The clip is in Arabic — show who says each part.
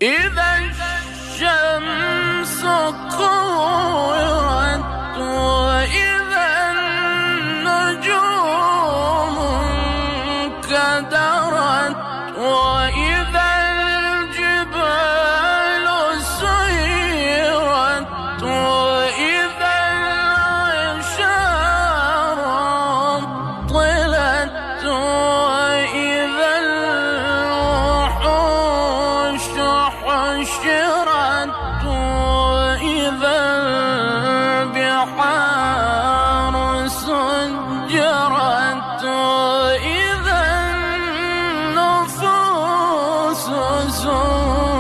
Speaker 1: إذا الشمس كورت وإذا النجوم انكدرت وإذا الجبال سيرت وإذا العشار طلت وإذا الوحوش حشرت وإذا البحار سجرت وإذا النفوس زوجت